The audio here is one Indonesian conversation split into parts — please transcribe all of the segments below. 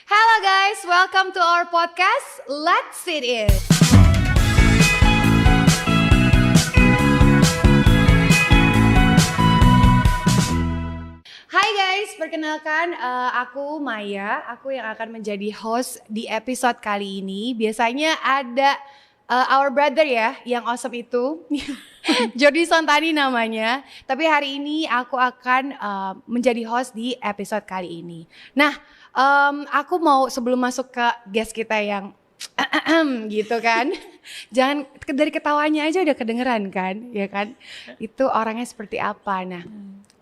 Hello guys, welcome to our podcast. Let's sit in. Hai guys, perkenalkan aku Maya. Aku yang akan menjadi host di episode kali ini. Biasanya ada our brother ya, yang awesome itu. Jordi Santani namanya. Tapi hari ini aku akan menjadi host di episode kali ini. Nah, aku mau sebelum masuk ke guest kita yang gitu kan. Jangan dari ketawanya aja udah kedengeran kan, ya kan? Itu orangnya seperti apa. Nah,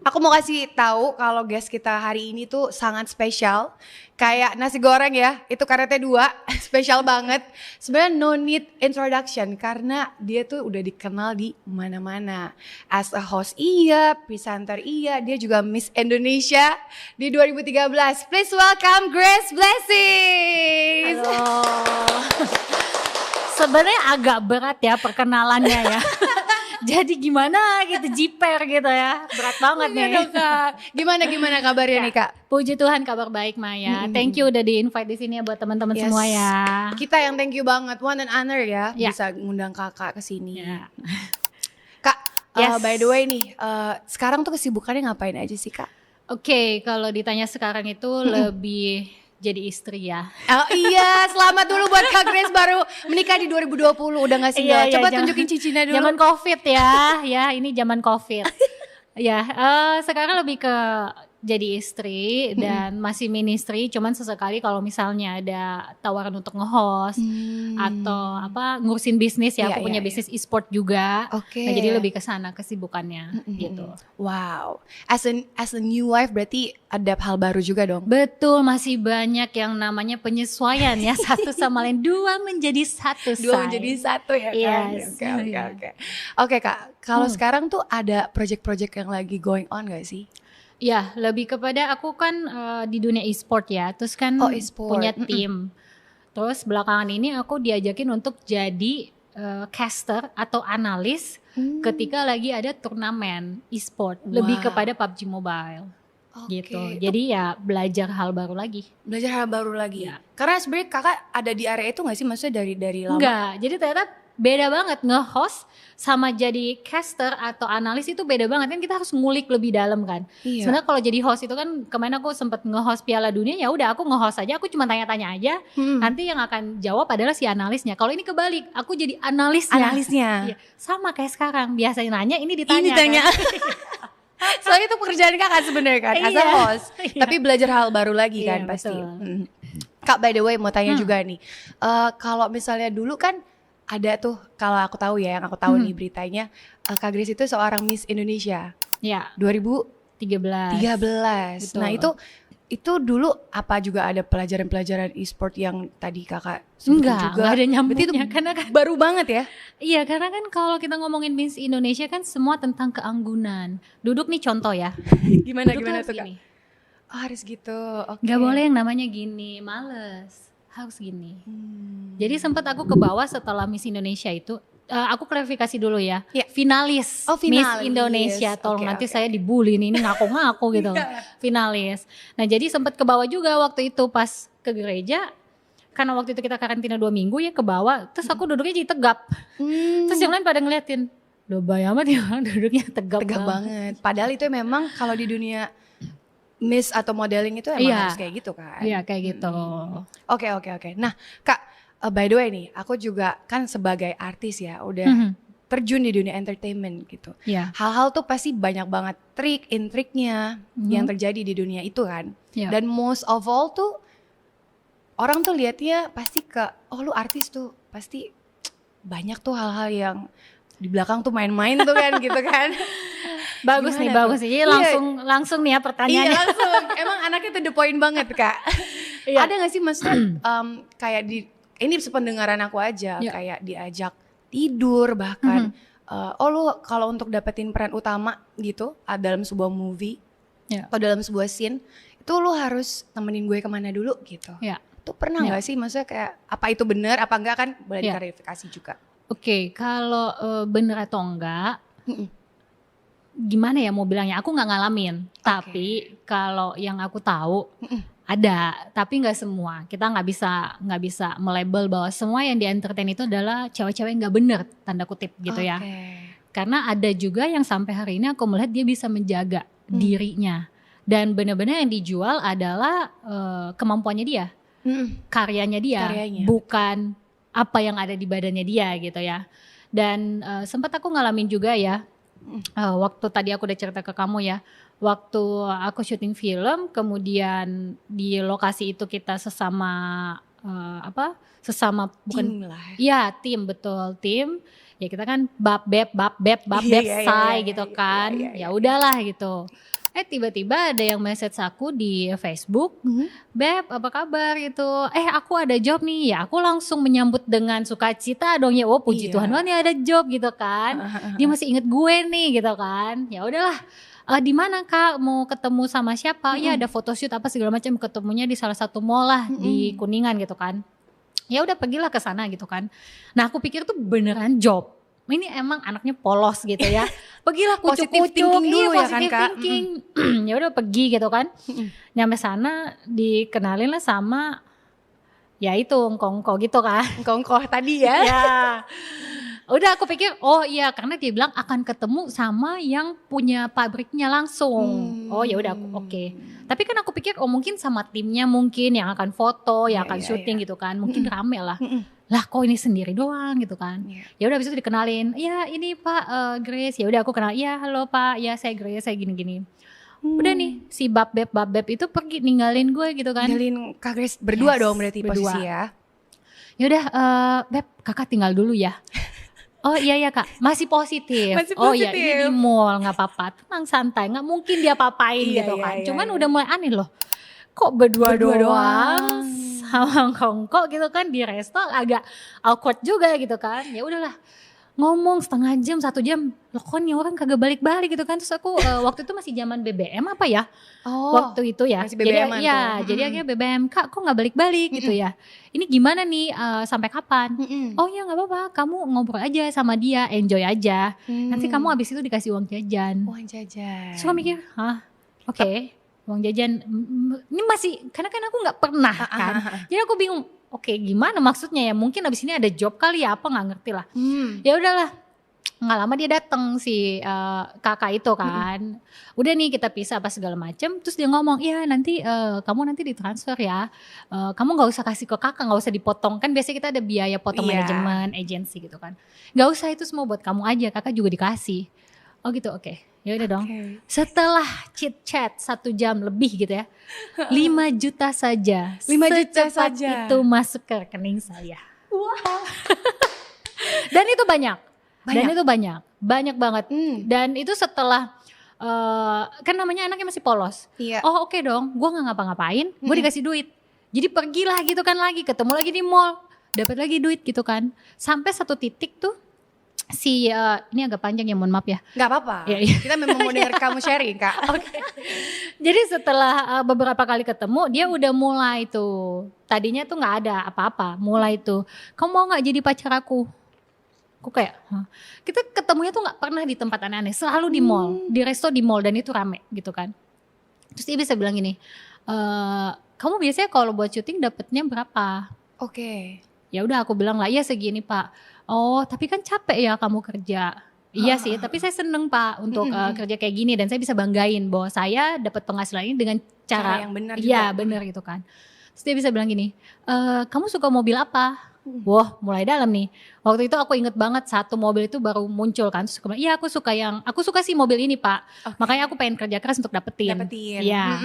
aku mau kasih tahu kalau guest kita hari ini tuh sangat spesial. Kayak nasi goreng ya, itu karetnya 2, spesial banget. Sebenarnya no need introduction karena dia tuh udah dikenal di mana-mana. As a host iya, presenter iya, dia juga Miss Indonesia di 2013. Please welcome Grace Blessings. Halo. Sebenarnya agak berat ya perkenalannya ya. Jadi gimana gitu, jiper gitu ya. Berat banget nih. Dong, Kak. Gimana kabarnya nih Kak? Puji Tuhan kabar baik Maya. Thank you udah di-invite di sini ya buat teman-teman semua ya. Kita yang thank you banget, one and honor ya, Ya. bisa ngundang Kakak ke sini. Ya. Kak, Yes. by the way nih, sekarang tuh kesibukannya ngapain aja sih Kak? Oke, kalau ditanya sekarang itu lebih jadi istri ya. Oh iya, selamat dulu buat Kak Grace baru menikah di 2020, udah gak single? Iya, Coba zaman- tunjukin cincinnya dulu. Zaman Covid ya. Ya, ini zaman Covid. Ya, sekarang lebih ke jadi istri dan masih ministry, cuman sesekali kalau misalnya ada tawaran untuk nge-host atau ngurusin bisnis ya, Iya, aku punya iya, bisnis e-sport juga. Oke. Nah, jadi lebih ke sana kesibukannya gitu. Wow, as a new wife berarti ada hal baru juga dong. Betul, masih banyak yang namanya penyesuaian ya, satu sama lain, dua menjadi satu. Dua say. menjadi satu ya kan? Yes. Oke. Oke Kak, kalau sekarang tuh ada project-project yang lagi going on gak sih? Ya, lebih kepada aku kan di dunia e-sport ya, terus kan Oh, e-sport. punya tim. Terus belakangan ini aku diajakin untuk jadi caster atau analis ketika lagi ada turnamen e-sport, lebih Wow. kepada PUBG Mobile. Oke, Gitu. itu Jadi ya belajar hal baru lagi. belajar hal baru lagi. Iya. Karena sebenarnya Kakak ada di area itu gak sih? Maksudnya dari lama? Enggak, jadi ternyata beda banget nge-host sama jadi caster atau analis itu beda banget kan, kita harus ngulik lebih dalam kan. Iya. Sebenarnya kalau jadi host itu kan kemarin aku sempet nge-host Piala Dunia, ya udah aku nge-host aja, aku cuma tanya-tanya aja. Nanti yang akan jawab adalah si analisnya. Kalau ini kebalik, aku jadi analisnya. Analisnya. Iya, sama kayak sekarang, biasanya nanya ini ditanya. Ini ditanya. kan. Soalnya itu pekerjaan Kakak sebenarnya kan, as a Iya. host. Iya. Tapi belajar hal baru lagi Iya, kan pasti. betul. Kak, by the way mau tanya juga nih. Kalau misalnya dulu kan ada tuh, kalau aku tahu ya, yang aku tahu nih beritanya, Kak Grace itu seorang Miss Indonesia Ya, 2013. 13. Nah, Betul. itu dulu apa juga ada pelajaran-pelajaran e-sport yang tadi Kakak sebutin Enggak, juga? enggak ada Berarti nyambungnya itu karena kan baru banget ya? iya, karena kan kalau kita ngomongin Miss Indonesia kan semua tentang keanggunan. Duduk nih contoh ya. Gimana Duduk gimana harus tuh Kak? gini. Oh, harus gitu. Oke. Nggak boleh yang namanya gini, males. Harus gini. Jadi sempat aku ke bawah setelah Miss Indonesia itu. Aku klarifikasi dulu ya. Iya. Finalis, Oh, finalis. Miss Indonesia. Tolong Oke, nanti oke. saya dibully nih, ini ngaku-ngaku gitu. Finalis. Nah, jadi sempat ke bawah juga waktu itu pas ke gereja. Karena waktu itu kita karantina 2 minggu ya, ke bawah. Terus aku duduknya jadi tegap. Terus yang lain pada ngeliatin, lebay amat ya orang duduknya tegap, Tegap banget. Padahal itu memang kalau di dunia Miss atau modeling itu emang Iya. harus kayak gitu kan. Iya kayak gitu. Oke. Nah, Kak, by the way nih, aku juga kan sebagai artis ya, udah terjun di dunia entertainment gitu. Iya. Hal-hal tuh pasti banyak banget trik-intriknya yang terjadi di dunia itu kan. Iya. Dan most of all tuh orang tuh lihatnya pasti ke, oh lu artis tuh pasti banyak tuh hal-hal yang di belakang tuh main-main tuh kan gitu kan. Bagus nih, Gimana bagus tuh? nih. Jadi Iya. langsung nih ya Iya pertanyaannya. langsung, emang anaknya to the point banget Kak. Iya. Ada gak sih maksudnya kayak ini sependengaran aku aja, Iya. kayak diajak tidur bahkan. Oh lu kalau untuk dapetin peran utama gitu dalam sebuah movie Iya. atau dalam sebuah scene, itu lu harus temenin gue kemana dulu gitu. Iya. Itu pernah Iya. gak sih maksudnya kayak apa itu benar apa enggak kan boleh Iya. diklarifikasi juga. Oke, kalau bener atau enggak, gimana ya mau bilangnya? Aku nggak ngalamin. Tapi kalau yang aku tahu, Ada, tapi nggak semua. Kita nggak bisa melabel bahwa semua yang di entertain itu adalah cewek-cewek nggak bener, tanda kutip gitu ya. Karena ada juga yang sampai hari ini aku melihat dia bisa menjaga dirinya. Dan benar-benar yang dijual adalah kemampuannya dia, karyanya dia, bukan apa yang ada di badannya dia gitu ya. Dan sempat aku ngalamin juga ya, waktu tadi aku udah cerita ke kamu ya, waktu aku syuting film, kemudian di lokasi itu kita sesama bukan tim lah. Ya tim, betul tim. Ya kita kan bab beb say gitu kan. Ya udahlah gitu. Tiba-tiba ada yang message aku di Facebook, Beb apa kabar gitu, aku ada job nih. Ya aku langsung menyambut dengan sukacita dong ya, oh puji Tuhan banget nih ada job gitu kan. Dia masih inget gue nih gitu kan. Ya udahlah, di mana Kak, mau ketemu sama siapa? Ya ada photoshoot apa segala macam, ketemunya di salah satu mall lah di Kuningan gitu kan. Ya udah pergilah ke sana gitu kan. Nah aku pikir tuh beneran job. Ini emang anaknya polos gitu ya. Pergilah kucuk-kucuk, positive thinking dulu ya kan Kak. Ya udah pergi gitu kan. Nyampe sana dikenalin lah sama ya itu engkong-engkong gitu kan. Engkong-engkong tadi ya. Ya. Udah aku pikir oh iya, karena dia bilang akan ketemu sama yang punya pabriknya langsung. Oh ya udah oke. Tapi kan aku pikir mungkin sama timnya mungkin yang akan foto, yang akan syuting gitu kan. Mungkin rame lah. Lah kok ini sendiri doang gitu kan. Ya udah habis itu dikenalin, ya ini Pak Grace. Ya udah aku kenal, ya halo Pak, ya saya Grace, saya gini-gini. Udah nih si bab beb itu pergi ninggalin gue gitu kan. Ninggalin Kak Grace berdua dong berarti berdua. Posisi ya. Ya udah Beb kakak tinggal dulu ya. Oh iya Kak, masih positif. Oh iya ini di mall nggak apa-apa, tenang santai, nggak mungkin dia papain gitu kan. Cuman udah mulai aneh loh. Kok berdua doang sama kongko gitu kan di resto, agak awkward juga gitu kan. Ya udahlah ngomong setengah jam 1 jam, loh kok nih orang kagak balik-balik gitu kan. Terus aku waktu itu masih zaman BBM apa ya, waktu itu ya, masih BBM-an jadi akhirnya BBM, Kak kok gak balik-balik gitu ya, ini gimana nih sampai kapan? Oh ya gak apa-apa, kamu ngobrol aja sama dia, enjoy aja, nanti kamu abis itu dikasih uang jajan. Terus aku mikir oke. Uang jajan ini masih, karena kan aku nggak pernah kan, jadi aku bingung. Oke, gimana maksudnya ya? Mungkin abis ini ada job kali ya, apa nggak ngerti lah. Ya udahlah, nggak lama dia datang si kakak itu kan. Udah nih kita pisah apa segala macem. Terus dia ngomong, iya nanti kamu nanti ditransfer ya. Kamu nggak usah kasih ke kakak, nggak usah dipotong kan. Biasanya kita ada biaya potong manajemen, agensi gitu kan. Nggak usah, itu semua buat kamu aja. Kakak juga dikasih. Oh gitu, oke. Ya udah dong. Setelah chit chat 1 jam lebih gitu ya, 5 juta saja. 5 juta saja. Itu masuk ke rekening saya. Wow. Dan itu banyak. Banyak banget. Dan itu setelah kan namanya anaknya masih polos. Oh oke dong, gue nggak ngapa-ngapain, gue dikasih duit. Jadi pergilah gitu kan lagi, ketemu lagi di mall, dapat lagi duit gitu kan. Sampai satu titik tuh. Ini agak panjang ya, mohon maaf ya. Gak apa-apa, kita memang mau denger kamu sharing Kak. Jadi setelah beberapa kali ketemu, dia udah mulai tuh. Tadinya tuh gak ada apa-apa, mulai tuh, kamu mau gak jadi pacar aku? Aku kayak, kita ketemunya tuh gak pernah di tempat aneh-aneh, selalu di mall, di resto di mall, dan itu rame gitu kan. Terus dia bisa bilang gini, kamu biasanya kalau buat syuting dapetnya berapa? Ya udah aku bilang lah, iya segini Pak. Oh tapi kan capek ya kamu kerja. Iya sih, tapi saya seneng Pak untuk kerja kayak gini, dan saya bisa banggain bahwa saya dapat penghasilan ini dengan cara yang benar. Iya benar gitu kan. Terus dia bisa bilang gini, kamu suka mobil apa? Wah mulai dalam nih. Waktu itu aku inget banget, satu mobil itu baru muncul kan. Terus aku bilang, iya aku suka sih mobil ini Pak. Makanya aku pengen kerja keras untuk dapetin. Iya.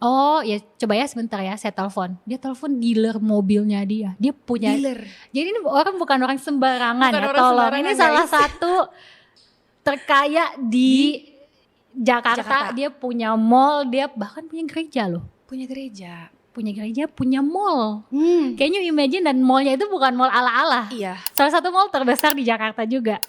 Oh ya coba ya sebentar ya, saya telepon. Dia telepon dealer mobilnya dia. Dia punya dealer. Jadi ini orang bukan orang sembarangan ya, tolong. Ini salah satu terkaya di Jakarta. Dia punya mall, dia bahkan punya gereja loh. Punya gereja, punya mall. Kayaknya imagine, dan mallnya itu bukan mall ala-ala. Iya. Salah satu mall terbesar di Jakarta juga.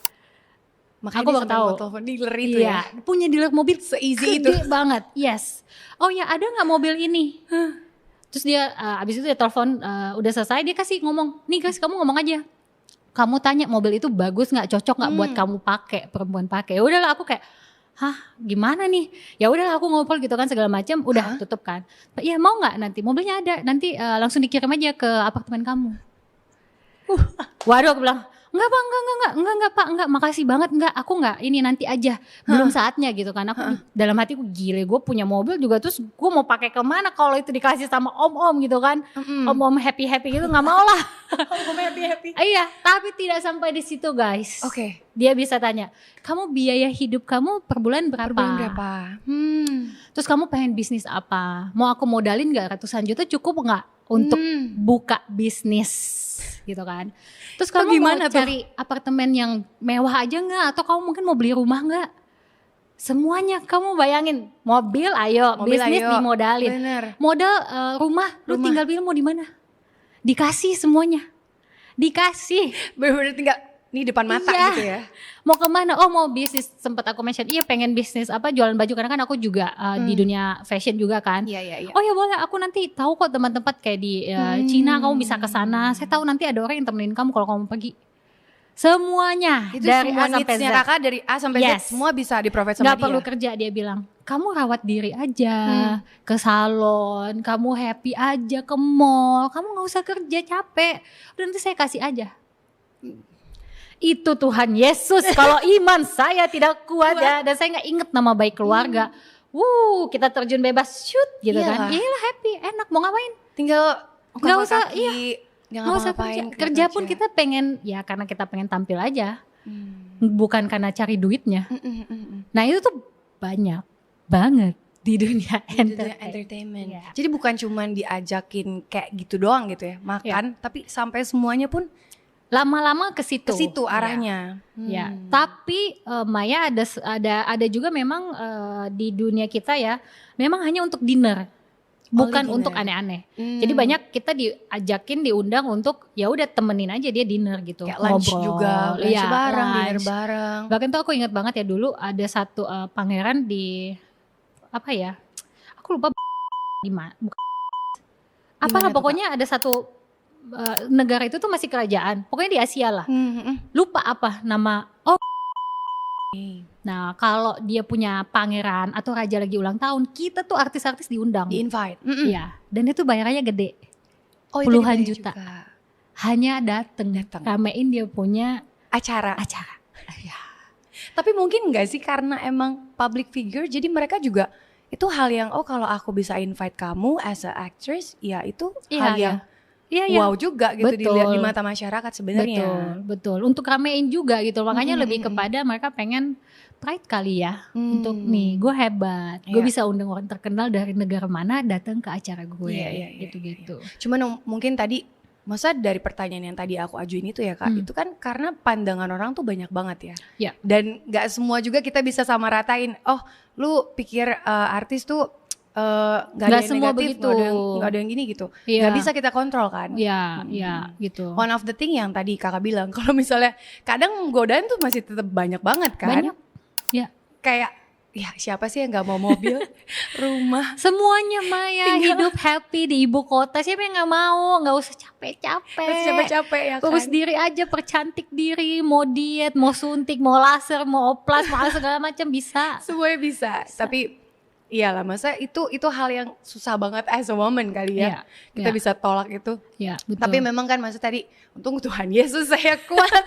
Makanya aku baru tahu. Telepon dealer itu ya. Punya dealer mobil se-easy itu. Gede banget. Yes. Oh ya ada nggak mobil ini? Terus dia abis itu dia telepon, udah selesai dia kasih ngomong, nih guys kamu ngomong aja. Kamu tanya mobil itu bagus nggak, cocok nggak buat kamu pakai, perempuan pakai. Udahlah aku kayak, hah gimana nih, ya udah aku ngobrol gitu kan segala macam, udah tutup kan. Iya mau nggak nanti mobilnya ada, nanti langsung dikirim aja ke apartemen kamu. Waduh aku bilang enggak pak, enggak pak, enggak, makasih banget, enggak, aku enggak, ini nanti aja, belum saatnya gitu kan. Aku dalam hatiku gile, gue punya mobil juga, terus gue mau pakai kemana kalau itu dikasih sama om-om gitu kan, om-om happy-happy gitu, nggak mau lah. Om happy-happy. Iya, tapi tidak sampai di situ guys. Oke. Dia bisa tanya, kamu biaya hidup kamu per bulan berapa? Terus kamu pengen bisnis apa? Mau aku modalin nggak ratusan juta, cukup nggak untuk buka bisnis gitu kan? Terus kamu gimana mau cari apartemen yang mewah aja nggak? Atau kamu mungkin mau beli rumah nggak? Semuanya kamu bayangin, mobil ayo, bisnis dimodalin. Bener. Modal rumah, lu tinggal pilih mau di mana? Dikasih semuanya, dikasih. Bener-bener tinggal nih depan mata gitu ya. Mau kemana? Oh mau bisnis, sempat aku mention, iya pengen bisnis apa, jualan baju, karena kan aku juga di dunia fashion juga kan. Iya. Oh ya boleh, aku nanti tahu kok tempat-tempat kayak di Cina, kamu bisa ke sana. Saya tahu nanti ada orang yang temenin kamu kalau kamu pergi. Semuanya itu dari semua A sampai Z. Kakak dari A sampai Z semua bisa di-provide sama dia. Gak perlu kerja, dia bilang. Kamu rawat diri aja, ke salon, kamu happy aja, ke mall, kamu gak usah kerja capek. Udah nanti saya kasih aja. Itu Tuhan Yesus, kalau iman saya tidak kuat ya, dan saya nggak inget nama baik keluarga. Kita terjun bebas, shoot gitu kan. Iyalah happy, enak, mau ngapain? Tinggal nggak usah, nggak usah kerja pun kita pengen, ya karena kita pengen tampil aja, bukan karena cari duitnya. Nah itu tuh banyak banget di dunia entertainment. Ya. Jadi bukan cuman diajakin kayak gitu doang gitu ya, makan, tapi sampai semuanya pun lama-lama ke situ arahnya. Ya. Tapi Maya ada juga memang di dunia kita ya, memang hanya untuk dinner, bukan untuk aneh-aneh. Jadi banyak kita diundang untuk ya udah temenin aja dia dinner gitu, kayak lunch ngobrol juga, lunch bareng, lunch. dinner bareng. Bahkan tuh aku ingat banget ya, dulu ada satu pangeran di apa ya, aku lupa di mana, apalah pokoknya ada satu negara itu tuh masih kerajaan, pokoknya di Asia lah. Lupa apa nama. Nah kalau dia punya pangeran atau raja lagi ulang tahun, kita tuh artis-artis diundang, di-invite. Ya, dan itu bayarannya gede, puluhan juta juga. Hanya dateng ramein dia punya acara. Ya. Tapi mungkin gak sih karena emang public figure, jadi mereka juga itu hal yang kalau aku bisa invite kamu as a actress, ya itu hal yang wow juga gitu dilihat di mata masyarakat sebenarnya. Betul. Untuk ramein juga gitu. Makanya lebih kepada mereka pengen pride kali ya. Untuk nih, gue hebat. Gue bisa undang orang terkenal dari negara mana datang ke acara gue. Gitu-gitu. Cuman mungkin tadi, masa dari pertanyaan yang tadi aku ajuin itu ya Kak, itu kan karena pandangan orang tuh banyak banget ya. Dan gak semua juga kita bisa sama ratain. Oh, lu pikir artis tuh gak ada yang semua negatif, begitu, gak ada yang gini gitu, gak bisa kita kontrol kan. Gitu. One of the thing yang tadi kakak bilang, kalau misalnya kadang godaan tuh masih tetap banyak banget kan. Banyak, ya. Kayak ya siapa sih yang gak mau mobil, rumah, semuanya Maya hidup happy di ibu kota. Siapa yang gak mau, gak usah capek-capek ya kan. Urus diri aja, percantik diri, mau diet, mau suntik, mau laser, mau oplas, mau segala macam bisa. Semuanya bisa. Tapi iyalah, masa itu hal yang susah banget as a woman kali ya. Kita bisa tolak itu. Betul. Tapi memang kan masa tadi, untung Tuhan Yesus saya kuat.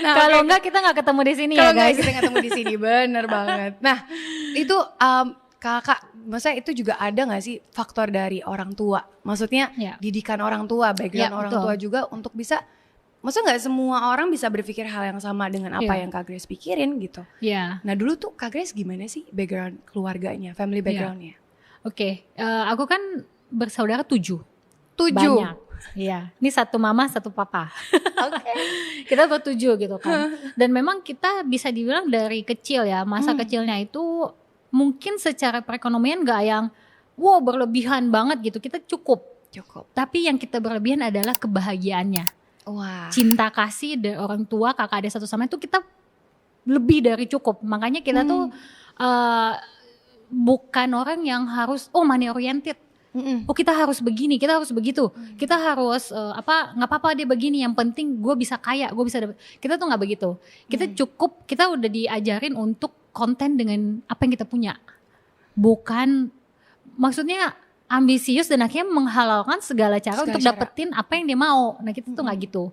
Nah, kalau enggak kita nggak ketemu di sini ya guys. Kalau enggak kita ketemu di sini, bener banget. Nah itu kakak, masa itu juga ada nggak sih faktor dari orang tua? Maksudnya didikan orang tua, background orang tua juga untuk bisa. Masa gak semua orang bisa berpikir hal yang sama dengan apa yang Kak Grace pikirin gitu. Nah dulu tuh Kak Grace gimana sih background keluarganya, family backgroundnya? Oke, aku kan bersaudara 7. Banyak. Ini satu mama, satu papa. Kita ber-7 gitu kan. Dan memang kita bisa dibilang dari kecil ya, masa kecilnya itu mungkin secara perekonomian gak yang wow berlebihan banget gitu. Kita cukup. Tapi yang kita berlebihan adalah kebahagiaannya. Cinta kasih dari orang tua, kakak adik satu sama itu kita lebih dari cukup. Makanya kita tuh bukan orang yang harus money oriented. Kita harus begini, kita harus begitu, kita harus nggak apa-apa dia begini, yang penting gue bisa kaya, gue bisa dapet. Kita tuh nggak begitu. Kita cukup, kita udah diajarin untuk konten dengan apa yang kita punya. Bukan maksudnya ambisius dan akhirnya menghalalkan segala cara untuk dapetin apa yang dia mau. Nah kita tuh gak gitu.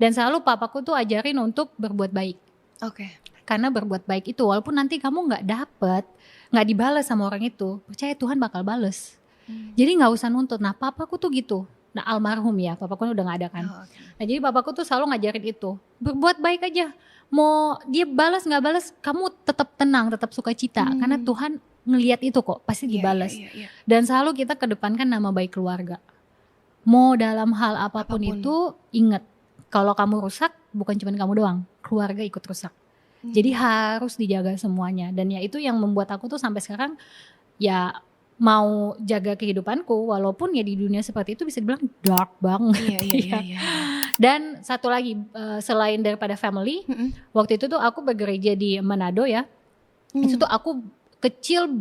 Dan selalu papaku tuh ajarin untuk berbuat baik. Oke. Karena berbuat baik itu walaupun nanti kamu gak dapet, gak dibalas sama orang itu, percaya Tuhan bakal bales. Jadi gak usah nuntut. Nah papaku tuh gitu. Nah almarhum ya, papaku udah gak ada kan. Nah jadi papaku tuh selalu ngajarin itu. Berbuat baik aja. Mau dia balas gak balas, kamu tetap tenang, tetap sukacita. Karena Tuhan ngelihat itu kok, pasti dibalas. Dan selalu kita kedepankan nama baik keluarga. Mau dalam hal apapun. Itu, ingat. Kalau kamu rusak, bukan cuma kamu doang. Keluarga ikut rusak. Jadi harus dijaga semuanya. Dan ya itu yang membuat aku tuh sampai sekarang ya mau jaga kehidupanku. Walaupun ya di dunia seperti itu bisa dibilang dark banget. Iya. Dan satu lagi selain daripada family. Waktu itu tuh aku bergereja di Manado ya. Itu tuh aku kecil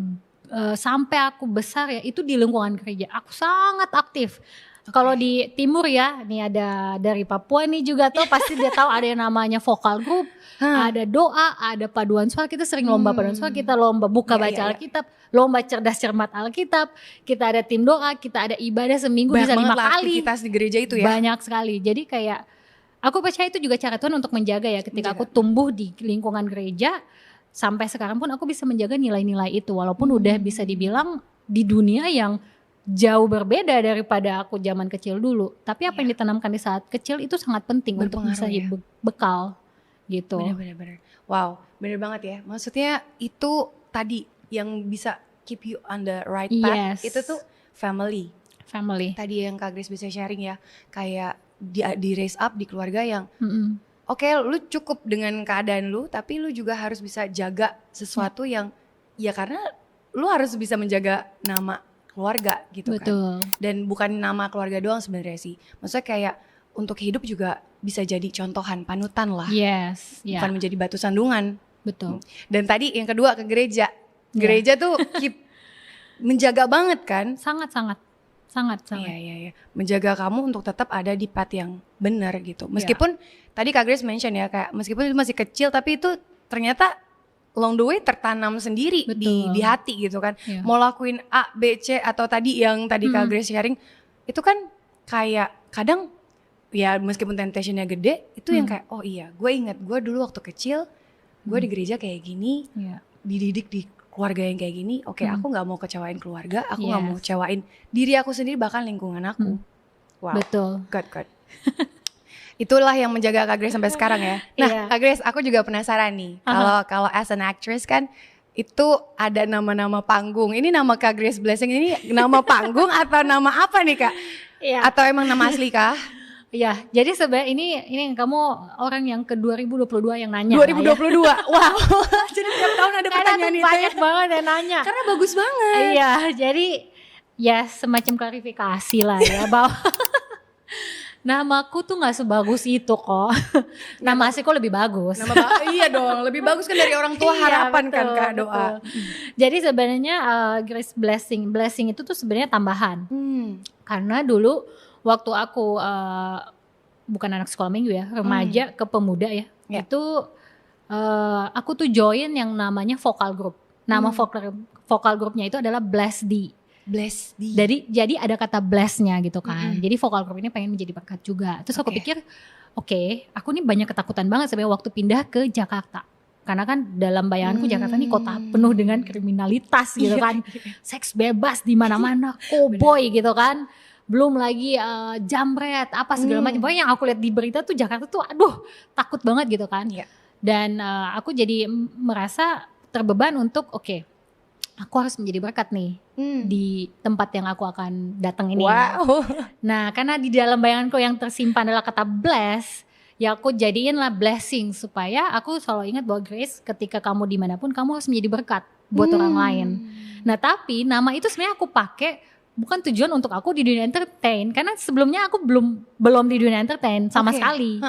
sampai aku besar ya itu di lingkungan gereja. Aku sangat aktif. Kalau di timur ya, nih ada dari Papua nih juga tuh pasti dia tahu ada yang namanya vokal group, ada doa, ada paduan suara. Kita sering lomba paduan suara, kita lomba buka baca Alkitab, lomba cerdas cermat Alkitab, kita ada tim doa, kita ada ibadah seminggu bisa 5 kali. Aktivitas di gereja itu ya. Banyak sekali. Jadi kayak aku percaya itu juga cara Tuhan untuk menjaga ya ketika aku tumbuh di lingkungan gereja. Sampai sekarang pun aku bisa menjaga nilai-nilai itu walaupun udah bisa dibilang di dunia yang jauh berbeda daripada aku zaman kecil dulu. Tapi apa yang ditanamkan di saat kecil itu sangat penting untuk bisa bekal gitu. Bener-bener. Wow, bener banget ya. Maksudnya itu tadi yang bisa keep you on the right path. Itu tuh family. Tadi yang Kak Grace bisa sharing ya. Kayak di raise up di keluarga yang Oke, lu cukup dengan keadaan lu, tapi lu juga harus bisa jaga sesuatu yang ya karena lu harus bisa menjaga nama keluarga gitu. Betul. Kan. Dan bukan nama keluarga doang sebenarnya sih. Maksudnya kayak untuk hidup juga bisa jadi contohan, panutan lah. Bukan menjadi batu sandungan. Betul. Dan tadi yang kedua ke gereja. Gereja tuh keep menjaga banget kan? Sangat. Iya. Menjaga kamu untuk tetap ada di path yang benar gitu. Meskipun tadi Kak Grace mention ya kayak meskipun itu masih kecil tapi itu ternyata along the way tertanam sendiri di hati gitu kan. Mau lakuin A, B, C atau tadi yang tadi Kak Grace sharing itu kan kayak kadang ya meskipun temptationnya gede itu yang kayak oh iya gue ingat gue dulu waktu kecil gue di gereja kayak gini dididik di keluarga yang kayak gini, oke, aku gak mau kecewain keluarga, aku gak mau kecewain diri aku sendiri bahkan lingkungan aku. Wow, betul. God. Itulah yang menjaga Kak Grace sampai sekarang ya. Nah, Kak Grace, aku juga penasaran nih. Kalau as an actress kan itu ada nama-nama panggung. Ini nama Kak Grace Blessing ini nama panggung atau nama apa nih Kak? Atau emang nama asli kah? Ya, jadi sebenarnya ini kamu orang yang ke 2022 yang nanya. 2022, ya. Wow. Jadi tiap tahun ada pertanyaan itu. Banyak banget yang nanya. Karena bagus banget. Iya, jadi ya semacam klarifikasi lah ya bahwa namaku tuh nggak sebagus itu kok. Nama asliku lebih bagus. Iya dong, lebih bagus kan dari orang tua harapan betul, kan Kak doa. Jadi sebenarnya Grace Blessing itu tuh sebenarnya tambahan. Karena dulu waktu aku bukan anak sekolah minggu ya, remaja ke pemuda ya. Itu aku tuh join yang namanya vokal group. Nama vokal grupnya itu adalah Bless D. Jadi ada kata bless-nya gitu kan. Jadi vokal group ini pengen menjadi berkat juga. Terus aku pikir, oke, aku nih banyak ketakutan banget sebenarnya waktu pindah ke Jakarta. Karena kan dalam bayanganku Jakarta nih kota penuh dengan kriminalitas gitu kan. Seks bebas di mana-mana, cowboy gitu kan. Belum lagi jambret apa segala macam. Pokoknya yang aku lihat di berita tuh Jakarta tuh aduh takut banget gitu kan. Dan aku jadi merasa terbeban untuk aku harus menjadi berkat nih di tempat yang aku akan datang ini. Wow. Nah karena di dalam bayanganku yang tersimpan adalah kata bless, ya aku jadiin lah blessing supaya aku selalu ingat bahwa Grace ketika kamu dimanapun kamu harus menjadi berkat buat orang lain. Nah tapi nama itu sebenarnya aku pakai bukan tujuan untuk aku di dunia entertain karena sebelumnya aku belum di dunia entertain sama sekali.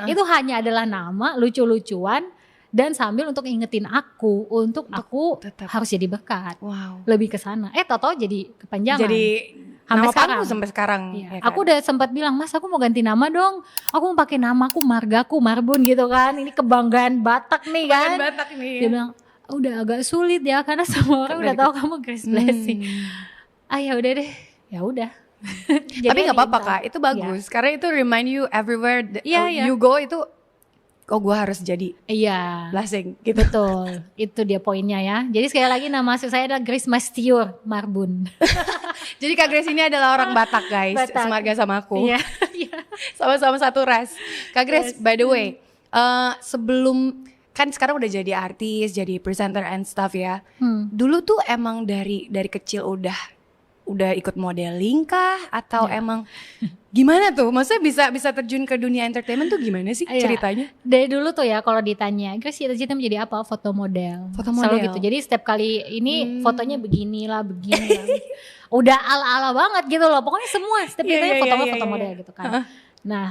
Itu hanya adalah nama lucu-lucuan dan sambil untuk ingetin aku untuk aku tetap harus jadi berkat. Wow. Lebih ke sana. Tahu-tahu jadi kepanjangan. Jadi nama sekarang sampai sekarang. Ya kan? Aku udah sempat bilang, "Mas, aku mau ganti nama dong. Aku mau pakai namaku Margaku Marbun gitu kan. Ini kebanggaan Batak nih kan." Batak nih. Dia bilang, udah agak sulit ya karena semua orang udah tahu kamu Grace Blessing. Ya udah deh, ya udah. Tapi nggak apa-apa Kak, itu bagus karena itu remind you everywhere you go itu. Oh gue harus jadi blessing gitu. Betul, itu dia poinnya ya. Jadi sekali lagi nama asli saya adalah Grace Mastiur Marbun. Jadi Kak Grace ini adalah orang Batak guys, semarga sama aku. Sama-sama satu ras. Kak Grace, by the way, sebelum kan sekarang udah jadi artis, jadi presenter and stuff ya. Dulu tuh emang dari kecil udah ikut modeling kah atau emang gimana tuh? Maksudnya bisa terjun ke dunia entertainment tuh gimana sih ceritanya? Dari dulu tuh ya kalau ditanya, Grace cita-cita menjadi apa? Foto model. Selalu gitu. Jadi setiap kali ini fotonya begini lah. Udah ala-ala banget gitu loh. Pokoknya semua setiap ditanya foto model gitu kan. Nah,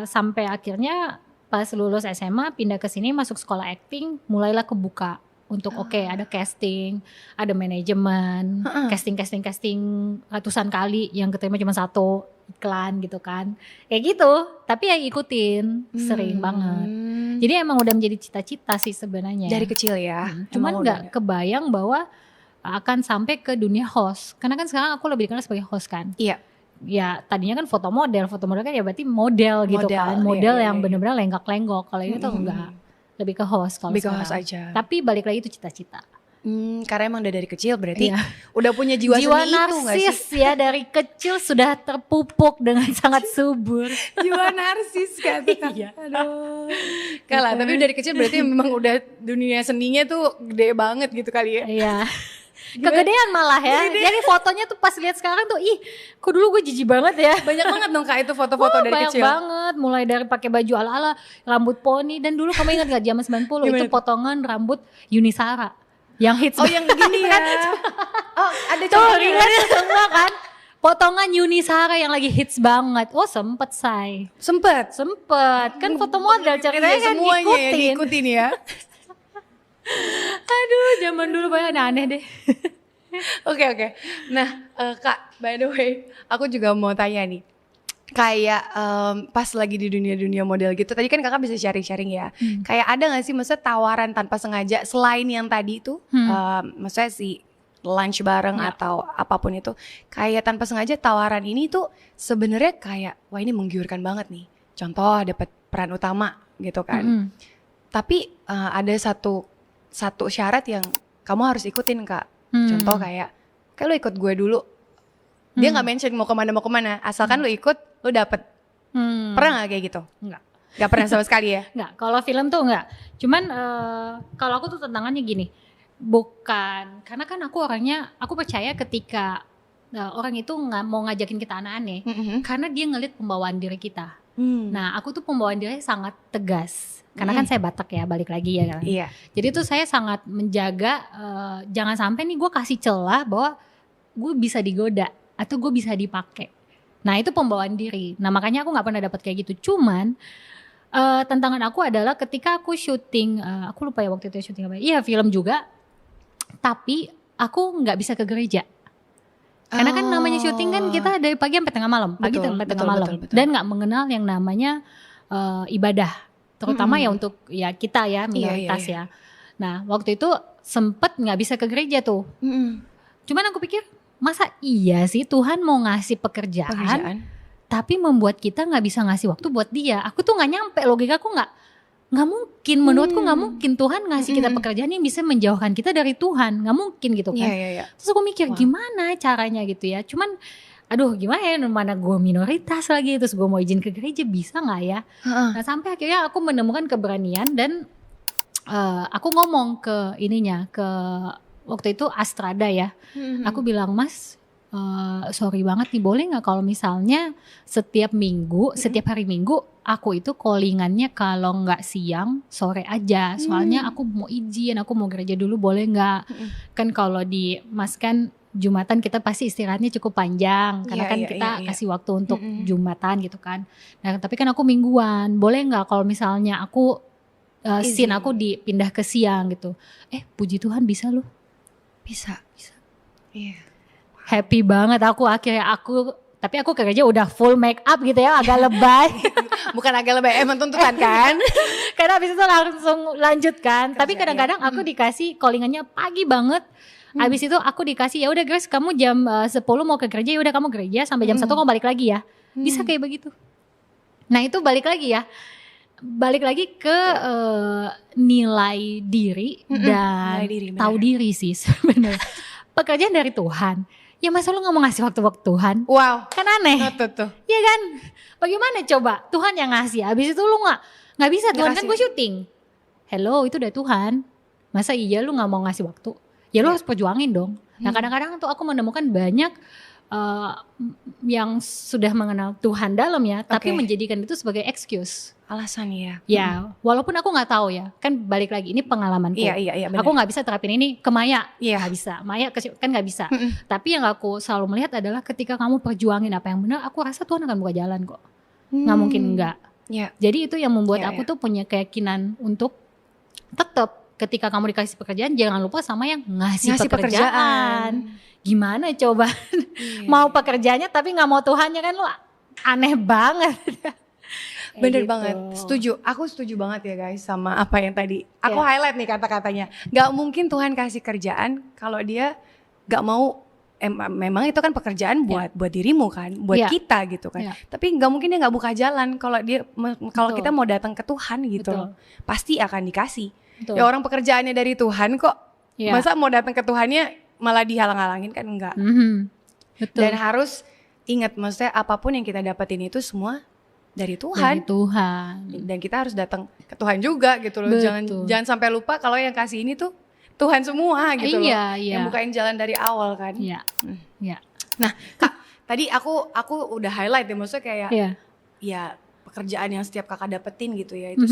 sampai akhirnya pas lulus SMA pindah ke sini masuk sekolah acting, mulailah kebuka. Untuk ada casting, ada manajemen, casting ratusan kali yang keterima cuma satu iklan gitu kan, kayak gitu. Tapi ya ikutin sering banget. Jadi emang udah menjadi cita-cita sih sebenarnya. Dari kecil ya. Cuman nggak kebayang bahwa akan sampai ke dunia host. Karena kan sekarang aku lebih dikenal sebagai host kan. Iya. Ya tadinya kan foto model kan ya berarti model gitu kan, model yang benar-benar lenggak-lenggok. Kalau ini tuh enggak. Lebih ke host kalau sekarang. Host aja. Tapi balik lagi itu cita-cita. Karena emang udah dari kecil berarti udah punya jiwa seni itu narsis ya, dari kecil sudah terpupuk dengan sangat subur. Jiwa narsis kata Kak. Aduh. Kalah, tapi dari kecil berarti memang udah dunia seninya tuh gede banget gitu kali ya. Iya. Kegedean malah ya. Jadi fotonya tuh pas lihat sekarang tuh, kok dulu gue jijik banget ya. Banyak banget dong Kak itu foto-foto dari kecil. Banyak banget, mulai dari pakai baju ala-ala, rambut poni, dan dulu kamu ingat gak zaman 90 itu potongan rambut Yunisara yang hits. Oh yang gini ya. Ada contohnya semua kan. Potongan Yunisara yang lagi hits banget. Oh sempet say. Sempet. Kan foto model ceritanya kan ngikutin ya. Aduh, zaman dulu banyak aneh deh. Oke. Nah, Kak, by the way, aku juga mau tanya nih. Kayak pas lagi di dunia model gitu, tadi kan Kakak bisa sharing-sharing ya. Kayak ada gak sih maksudnya tawaran tanpa sengaja selain yang tadi itu, maksudnya si lunch bareng atau apapun itu, kayak tanpa sengaja tawaran ini tuh sebenarnya kayak wah ini menggiurkan banget nih. Contoh dapat peran utama gitu kan. Tapi ada satu syarat yang kamu harus ikutin Kak. Contoh kayak lo ikut gue dulu. Dia gak mention mau kemana, asalkan lo ikut, lo dapet. Pernah gak kayak gitu? Enggak. Gak pernah sama sekali ya? Enggak, kalau film tuh enggak. Cuman kalau aku tuh tantangannya gini. Bukan, karena kan aku percaya ketika orang itu gak mau ngajakin kita aneh-aneh. Karena dia ngeliat pembawaan diri kita. Nah aku tuh pembawaan diri sangat tegas. Karena kan saya Batak ya, balik lagi ya kan. Iya. Jadi tuh saya sangat menjaga jangan sampai nih gue kasih celah bahwa gue bisa digoda atau gue bisa dipakai. Nah itu pembawaan diri. Nah makanya aku gak pernah dapat kayak gitu. Cuman tantangan aku adalah ketika aku syuting, aku lupa ya waktu itu syuting apa. Iya film juga. Tapi aku gak bisa ke gereja. Karena kan namanya syuting kan kita dari pagi sampai tengah malam. Pagi sampai tengah malam. Betul. Dan gak mengenal yang namanya ibadah. Terutama ya untuk ya kita ya minoritas ya. Nah waktu itu sempet gak bisa ke gereja tuh. Cuman aku pikir masa iya sih Tuhan mau ngasih pekerjaan tapi membuat kita gak bisa ngasih waktu buat dia. Aku tuh gak nyampe, logika aku gak mungkin, menurutku gak mungkin Tuhan ngasih kita pekerjaan yang bisa menjauhkan kita dari Tuhan. Gak mungkin gitu kan. Terus aku mikir gimana caranya gitu ya. Cuman aduh gimana ya, mana gue minoritas lagi, terus gue mau izin ke gereja bisa gak ya. Nah sampai akhirnya aku menemukan keberanian dan aku ngomong ke ke waktu itu Astrada ya. Aku bilang Mas sorry banget nih, boleh gak kalau misalnya setiap minggu, setiap hari Minggu aku itu callingannya kalau gak siang sore aja. Soalnya aku mau izin, aku mau gereja dulu, boleh gak. Kan kalau di Mas kan Jumatan kita pasti istirahatnya cukup panjang karena kan kita kasih waktu untuk Jumatan gitu kan. Nah tapi kan aku mingguan, boleh nggak kalau misalnya aku scene aku dipindah ke siang gitu. Puji Tuhan bisa loh. Bisa. Iya. Happy banget aku, akhirnya aku Tapi aku ke gereja udah full make up gitu ya, agak lebay. Bukan agak lebih, emang tuntutan kan? Karena habis itu langsung lanjut kan. Tapi kadang-kadang aku dikasih callingannya pagi banget. Habis itu aku dikasih, ya udah Grace, kamu jam 10 mau ke gereja, ya udah kamu gereja sampai jam 1 kamu balik lagi ya. Bisa kayak begitu. Nah itu balik lagi ke nilai diri dan Nilai diri, tahu diri sih sebenarnya. Pekerjaan dari Tuhan. Ya masa lu gak mau ngasih waktu buat Tuhan? Wow. Kan aneh. Tuh. Iya kan? Bagaimana coba? Tuhan yang ngasih. Habis itu lu gak bisa. Tuhan kan gue syuting. Hello, itu dari Tuhan. Masa iya lu gak mau ngasih waktu? Ya lu harus perjuangin dong. Nah kadang-kadang tuh aku menemukan banyak yang sudah mengenal Tuhan dalam ya. Tapi menjadikan itu sebagai excuse. Alasan ya. Ya, walaupun aku nggak tahu ya, kan balik lagi ini pengalamanku. Iya, benar. Aku nggak bisa terapin ini ke Maya, Iya. nggak bisa. Maya kan nggak bisa. Tapi yang aku selalu melihat adalah ketika kamu perjuangin apa yang benar, aku rasa Tuhan akan buka jalan kok. Nggak mungkin enggak. Iya. Jadi itu yang membuat aku tuh punya keyakinan untuk tetap ketika kamu dikasih pekerjaan, jangan lupa sama yang ngasih pekerjaan. Gimana coba mau pekerjaannya tapi nggak mau Tuhannya, kan lu aneh banget. Bener gitu. banget, setuju. Aku setuju banget ya guys sama apa yang tadi. Aku highlight nih kata-katanya. Gak mungkin Tuhan kasih kerjaan kalau dia gak mau. Memang itu kan pekerjaan buat dirimu kan, buat kita gitu kan. Tapi gak mungkin dia gak buka jalan kalau kita mau datang ke Tuhan gitu. Pasti akan dikasih. Ya orang pekerjaannya dari Tuhan kok. Masa mau datang ke Tuhannya malah dihalang-halangin kan, enggak. Betul. Dan harus ingat, maksudnya apapun yang kita dapetin itu semua dari Tuhan. Dan kita harus datang ke Tuhan juga gitu loh. Jangan sampai lupa kalau yang kasih ini tuh Tuhan semua gitu loh. Yang bukain jalan dari awal kan. Iya. Nah, Kak, tadi aku udah highlight ya, maksudnya kayak ya pekerjaan yang setiap Kakak dapetin gitu ya, itu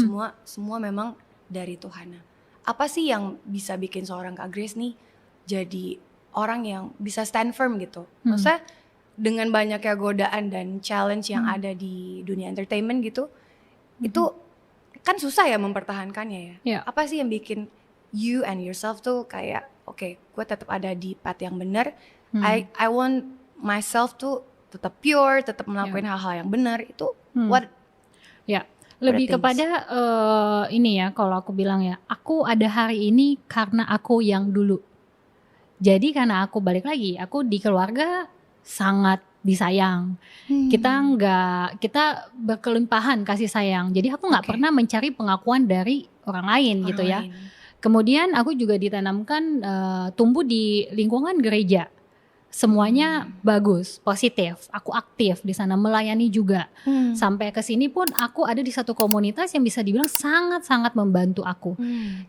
semua memang dari Tuhan. Apa sih yang bisa bikin seorang Kak Grace nih jadi orang yang bisa stand firm gitu? Maksudnya dengan banyaknya godaan dan challenge yang ada di dunia entertainment gitu, itu kan susah ya mempertahankannya ya. Apa sih yang bikin you and yourself tuh kayak gue tetap ada di path yang benar. I want myself tuh tetap pure, tetap melakukan hal-hal yang benar. Itu lebih kepada ini ya, kalau aku bilang ya, aku ada hari ini karena aku yang dulu. Jadi karena aku balik lagi, aku di keluarga sangat disayang. Kita berkelimpahan kasih sayang. Jadi aku nggak pernah mencari pengakuan dari orang lain gitu ya. Kemudian aku juga ditanamkan tumbuh di lingkungan gereja. Semuanya bagus, positif. Aku aktif di sana, melayani juga. Sampai ke sini pun aku ada di satu komunitas yang bisa dibilang sangat-sangat membantu aku.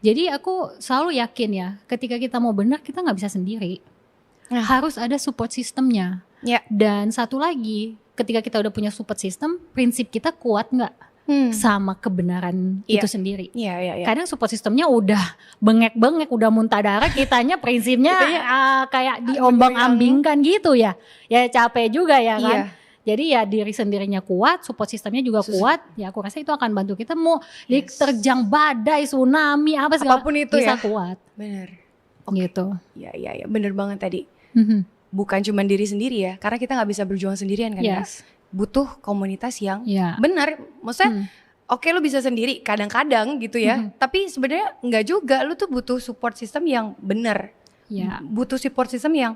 Jadi aku selalu yakin ya, ketika kita mau benar kita nggak bisa sendiri. Harus ada support systemnya. Dan satu lagi, ketika kita udah punya support system, prinsip kita kuat nggak sama kebenaran itu sendiri. Kadang support systemnya udah bengek-bengek, udah muntah darah, kitanya prinsipnya kayak diombang-ambingkan gitu ya. Ya capek juga ya kan. Jadi ya diri sendirinya kuat, support systemnya juga kuat. Ya aku rasa itu akan bantu kita mau diterjang badai, tsunami, apa segala apapun itu bisa ya. kuat. Bener. Gitu. Iya, bener banget tadi. Bukan cuma diri sendiri ya, karena kita nggak bisa berjuang sendirian kan ya. Butuh komunitas yang benar. Maksudnya lu bisa sendiri kadang-kadang gitu ya, tapi sebenarnya nggak juga. Lu tuh butuh support system yang benar. Butuh support system yang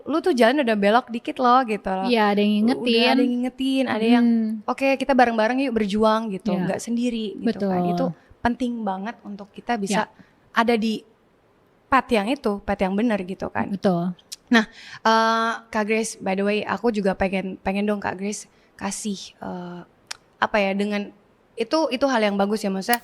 lu tuh jalan udah belok dikit loh gitu. Iya, ada yang ngingetin. Ada yang ngingetin, ada yang kita bareng-bareng yuk berjuang gitu, nggak sendiri gitu. Kan. Itu penting banget untuk kita bisa ada di path yang benar gitu kan. Betul. Nah, Kak Grace, by the way, aku juga pengen dong Kak Grace kasih dengan itu hal yang bagus ya, maksudnya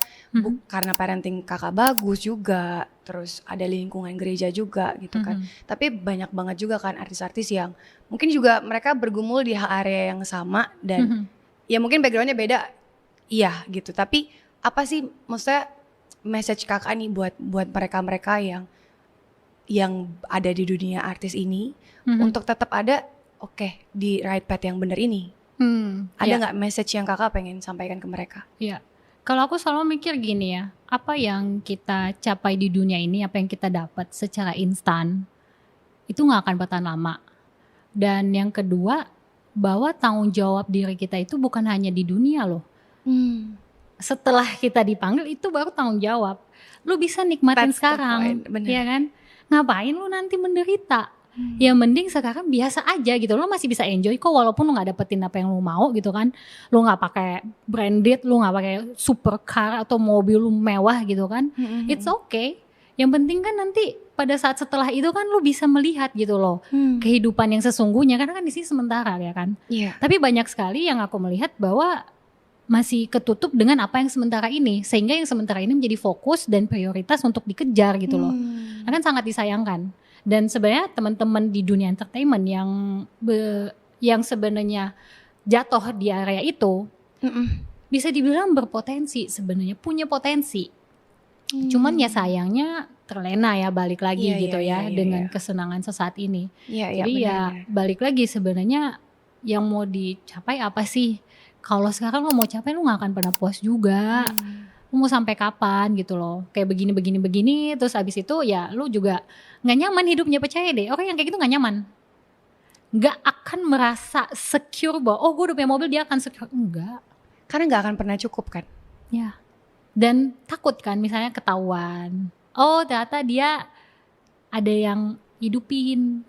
karena parenting Kakak bagus juga, terus ada lingkungan gereja juga gitu kan. Tapi banyak banget juga kan artis-artis yang mungkin juga mereka bergumul di area yang sama dan ya mungkin backgroundnya beda, gitu. Tapi apa sih maksudnya message Kakak nih buat mereka yang ada di dunia artis ini untuk tetap ada di right path yang benar ini. Ada nggak message yang Kakak pengen sampaikan ke mereka? Kalau aku selalu mikir gini ya, apa yang kita capai di dunia ini, apa yang kita dapat secara instan, itu nggak akan bertahan lama. Dan yang kedua, bahwa tanggung jawab diri kita itu bukan hanya di dunia loh. Setelah kita dipanggil itu baru tanggung jawab. Lu bisa nikmatin That's the sekarang, point, ya kan? Ngapain lu nanti menderita? Ya mending sekarang biasa aja gitu. Lu masih bisa enjoy kok walaupun lu nggak dapetin apa yang lu mau gitu kan. Lu nggak pakai branded, lu nggak pakai supercar atau mobil lu mewah gitu kan. It's okay. Yang penting kan nanti pada saat setelah itu kan lu bisa melihat gitu loh kehidupan yang sesungguhnya, karena kan di sini sementara ya kan. Tapi banyak sekali yang aku melihat bahwa masih ketutup dengan apa yang sementara ini, sehingga yang sementara ini menjadi fokus dan prioritas untuk dikejar gitu loh. Akan sangat disayangkan. Dan sebenarnya teman-teman di dunia entertainment yang sebenarnya jatuh di area itu bisa dibilang berpotensi, sebenarnya punya potensi. Cuman ya sayangnya terlena ya, balik lagi gitu dengan kesenangan sesaat ini. Jadi ya balik lagi sebenarnya yang mau dicapai apa sih? Kalau sekarang lo mau capai lo gak akan pernah puas juga. Lo mau sampai kapan gitu loh. Kayak begini terus abis itu ya lo juga gak nyaman hidupnya, percaya deh. Orang yang kayak gitu gak nyaman. Gak akan merasa secure bahwa oh gue udah punya mobil dia akan secure. Enggak. Karena gak akan pernah cukup kan. Ya. Dan takut kan misalnya ketahuan. Oh ternyata dia ada yang hidupin.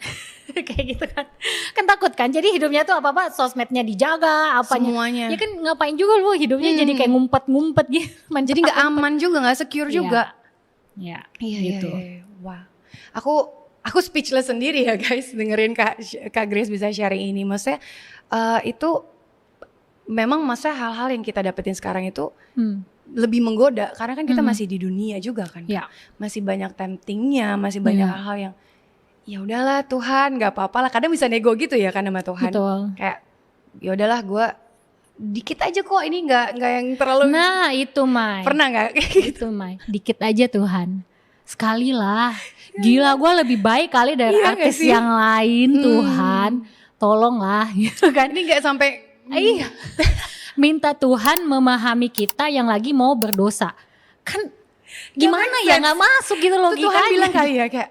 Kayak gitu kan. Kan takut kan. Jadi hidupnya tuh apa-apa sosmednya dijaga, apanya. Semuanya. Ya kan ngapain juga lu hidupnya jadi kayak ngumpet-ngumpet gitu. Jadi gak aman juga, gak secure juga. Iya. Gitu. Wah. Aku speechless sendiri ya guys dengerin Kak Grace bisa sharing ini. Maksudnya itu memang hal-hal yang kita dapetin sekarang itu lebih menggoda. Karena kan kita masih di dunia juga kan. Masih banyak temptingnya, masih banyak hal-hal yang ya udahlah Tuhan, nggak apa-apa lah. Kadang bisa nego gitu ya kan sama Tuhan. Betul. Kayak ya udahlah gue dikit aja kok, ini nggak yang terlalu. Nah itu Mai. Pernah nggak? Itu Mai. Dikit aja Tuhan. Sekali lah. Gila gue lebih baik kali dari artis yang lain Tuhan. Tolonglah gitu kan. Ini nggak sampai. Iya. Minta Tuhan memahami kita yang lagi mau berdosa. Kan gimana ya nggak masuk gitu logikanya. Tuhan bilang kali ya kayak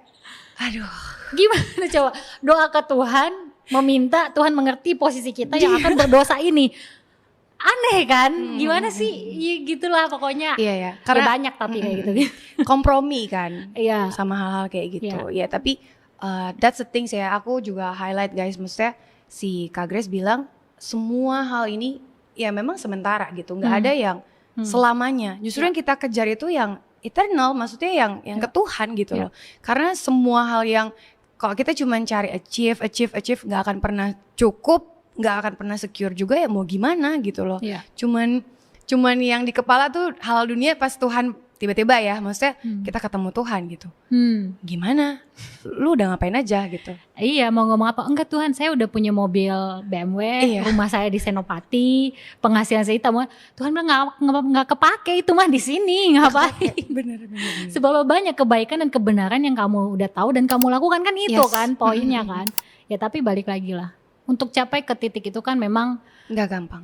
aduh. Gimana coba doa ke Tuhan, meminta Tuhan mengerti posisi kita yang akan berdosa ini. Aneh kan? Gimana sih? Ya gitulah pokoknya. Iya. Karena banyak tapi kayak gitu. Kompromi kan. Iya. Sama hal-hal kayak gitu. Ya tapi that's the thing ya. Aku juga highlight guys. Maksudnya si Kak Grace bilang semua hal ini ya memang sementara gitu. Gak ada yang selamanya. Justru yang kita kejar itu yang eternal. Maksudnya yang ke Tuhan gitu loh. Karena semua hal yang kalau kita cuma cari achieve gak akan pernah cukup, gak akan pernah secure juga ya mau gimana gitu loh. Cuman yang di kepala tuh hal dunia pas Tuhan tiba-tiba ya, maksudnya kita ketemu Tuhan gitu. Gimana? Lu udah ngapain aja gitu? Iya, mau ngomong apa? Enggak Tuhan, saya udah punya mobil BMW, rumah saya di Senopati, penghasilan saya itu. Tuhan bilang nggak kepake itu mah di sini, ngapain? Bener. Sebab banyak kebaikan dan kebenaran yang kamu udah tahu dan kamu lakukan kan itu kan poinnya kan. Ya tapi balik lagi lah. Untuk capai ke titik itu kan memang nggak gampang.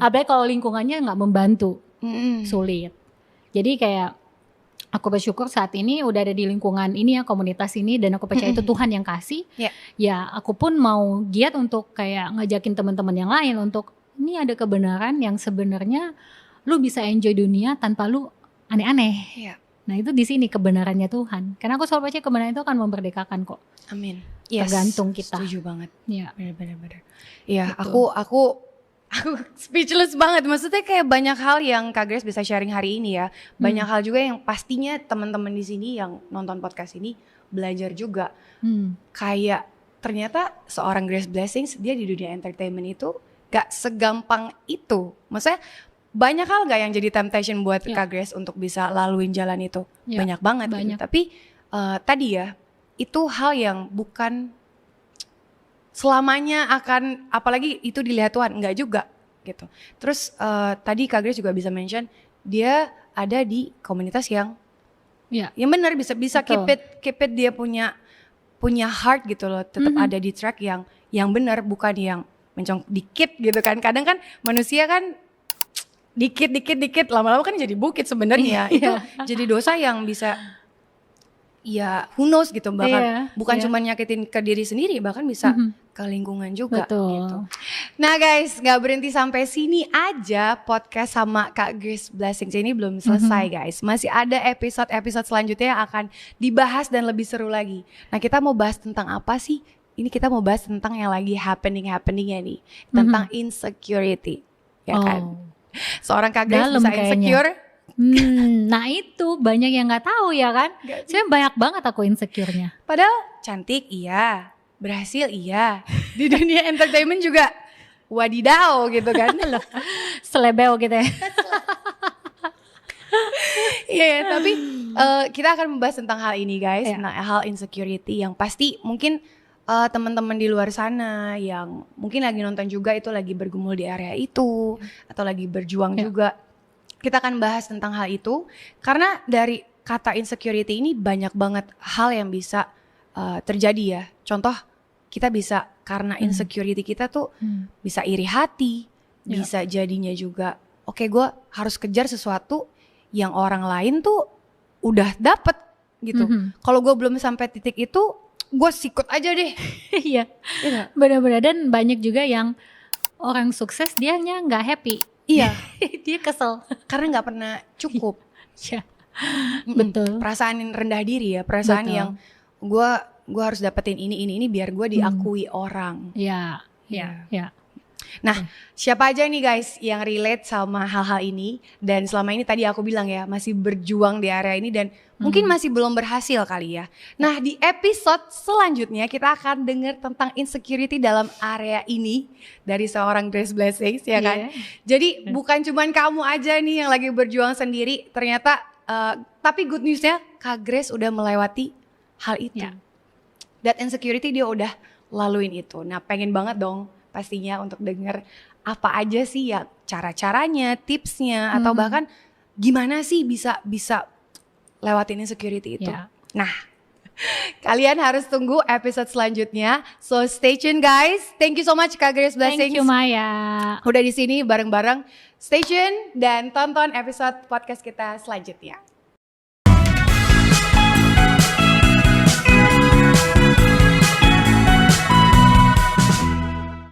Apalagi kalau lingkungannya nggak membantu, sulit. Jadi kayak aku bersyukur saat ini udah ada di lingkungan ini ya, komunitas ini, dan aku percaya itu Tuhan yang kasih. Ya aku pun mau giat untuk kayak ngajakin teman-teman yang lain untuk ini ada kebenaran yang sebenarnya lu bisa enjoy dunia tanpa lu aneh-aneh. Nah itu di sini kebenarannya Tuhan. Karena aku selalu percaya kebenaran itu akan memerdekakan kok. Amin. Tergantung kita. Setuju banget. Iya. Benar. Iya, gitu. aku speechless banget. Maksudnya kayak banyak hal yang Kak Grace bisa sharing hari ini ya. Banyak hal juga yang pastinya teman-teman di sini yang nonton podcast ini belajar juga. Kayak ternyata seorang Grace Blessings dia di dunia entertainment itu gak segampang itu. Maksudnya banyak hal gak yang jadi temptation buat Kak Grace untuk bisa laluin jalan itu? Banyak banget. Gitu. Tapi tadi ya, itu hal yang bukan selamanya akan, apalagi itu dilihat Tuhan, enggak juga gitu. Terus tadi Kak Grace juga bisa mention dia ada di komunitas yang yang benar bisa keep it dia punya heart gitu loh, tetap ada di track yang benar, bukan yang mencong dikit gitu kan. Kadang kan manusia kan dikit lama-lama kan jadi bukit sebenarnya. Itu jadi dosa yang bisa ya who knows gitu, bahkan bukan cuma nyakitin ke diri sendiri, bahkan bisa ke lingkungan juga. Betul. Gitu. Nah guys, gak berhenti sampai sini aja podcast sama Kak Grace Blessings ini belum selesai guys. Masih ada episode-episode selanjutnya yang akan dibahas dan lebih seru lagi. Nah kita mau bahas tentang apa sih? Ini kita mau bahas tentang yang lagi happeningnya nih. Tentang insecurity, ya kan? Seorang Kak Grace bisa insecure. Nah itu banyak yang gak tahu ya kan. Saya banyak banget aku insecure-nya. Padahal cantik iya, berhasil iya, di dunia entertainment juga wadidaw gitu kan. Selebeo gitu ya. Iya, tapi kita akan membahas tentang hal ini guys, tentang hal insecurity yang pasti mungkin teman-teman di luar sana yang mungkin lagi nonton juga itu lagi bergumul di area itu atau lagi berjuang juga. Kita akan bahas tentang hal itu karena dari kata insecurity ini banyak banget hal yang bisa terjadi ya. Contoh kita bisa karena insecurity kita tuh bisa iri hati, bisa jadinya juga oke, gue harus kejar sesuatu yang orang lain tuh udah dapet gitu. Kalau gue belum sampai titik itu, gue sikut aja deh. Iya, benar-benar. Dan banyak juga yang orang sukses dianya nggak happy. Iya, dia kesel karena nggak pernah cukup. Ya, betul. Perasaan rendah diri ya, perasaan yang gue harus dapetin ini biar gue diakui orang. Ya. Nah, siapa aja nih guys yang relate sama hal-hal ini dan selama ini tadi aku bilang ya masih berjuang di area ini dan mungkin masih belum berhasil kali ya. Nah, di episode selanjutnya kita akan dengar tentang insecurity dalam area ini dari seorang Grace Blessings ya kan. Jadi bukan cuman kamu aja nih yang lagi berjuang sendiri, ternyata tapi good newsnya Kak Grace udah melewati hal itu. That insecurity dia udah laluin itu. Nah, pengen banget dong pastinya untuk denger apa aja sih ya cara-caranya, tipsnya atau bahkan gimana sih bisa lewatin insecurity itu. Nah, kalian harus tunggu episode selanjutnya. So stay tune guys. Thank you so much Kak Grace Blessings. Thank you Maya. Udah di sini bareng-bareng. Stay tune dan tonton episode podcast kita selanjutnya.